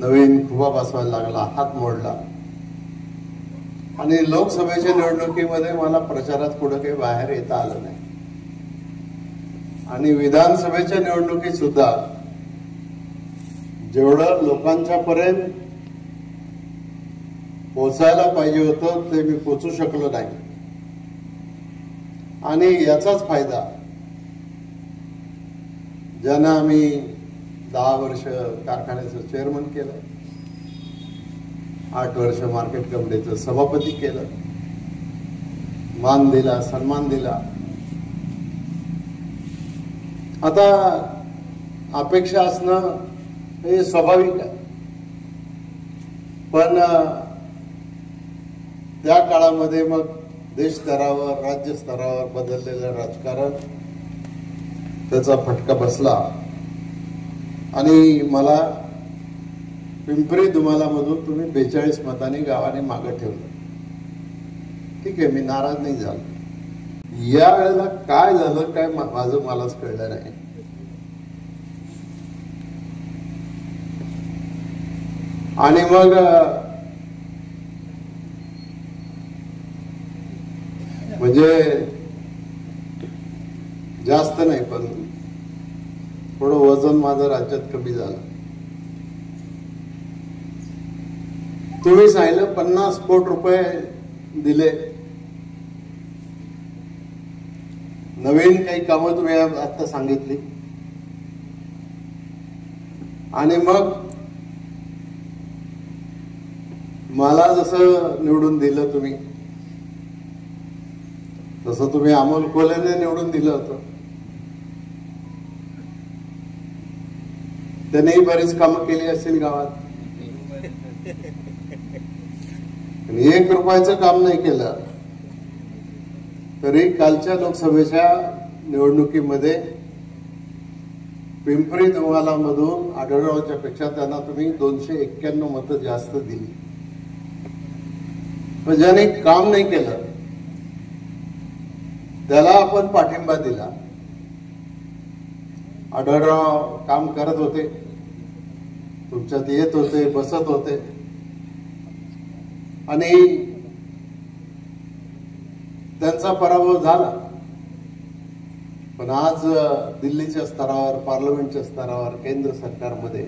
नवीन खुबा बसवायला लागला, हात मोडला. आणि लोकसभेच्या निवडणुकीमध्ये मला प्रचारात कुठं काही बाहेर येता आलं नाही. आणि विधानसभेच्या निवडणुकीत सुद्धा जेवढं लोकांच्या पर्यंत पोहोचायला पाहिजे होतं ते मी पोहोचू शकलो नाही. आणि याचाच फायदा ज्यांना आम्ही 10 वर्ष कारखान्याचं चेअरमन केलं, 8 वर्ष मार्केट कमिटीचं सभापती केलं, मान दिला, सन्मान दिला. आता अपेक्षा असणं हे स्वाभाविक आहे, पण त्या काळामध्ये मग देश स्तरावर, राज्य स्तरावर बदललेलं राजकारण, त्याचा फटका बसला आणि मला पिंपरी दुमाला मधून तुम्ही 42 मतांनी गावाने मागे ठेवलं. ठीक आहे, मी नाराज नाही झालो. या वेळेला काय झालं काय माझं मलाच कळलं नाही. आणि मग म्हणजे जास्त नाही पण थोडं वजन माझं राज्यात कमी झालं. तुम्ही सांगितलं 50 कोटी रुपये दिले, नवीन काही कामं तुम्ही आता सांगितली, आणि मग मला जसं निवडून दिलं तुम्ही, तसं तुम्ही अमोल कोल्हेने निवडून दिलं होतं. त्यानेही बरीच कामं केली असतील गावात, आणि 1 रुपयाचं काम नाही केलं. तरी कालच्या लोकसभेच्या निवडणुकीमध्ये पिंपरी दुमाला मधून आढळरावच्या पेक्षा त्यांना तुम्ही 291 मतं जास्त दिली. पण ज्याने काम नाही केलं त्याला आपण पाठिंबा दिला. आढळराव काम करत होते, तुमच्यात येत होते, बसत होते, आणि त्यांचा पराभव झाला. पण आज दिल्लीच्या स्तरावर, पार्लमेंटच्या स्तरावर, केंद्र सरकारमध्ये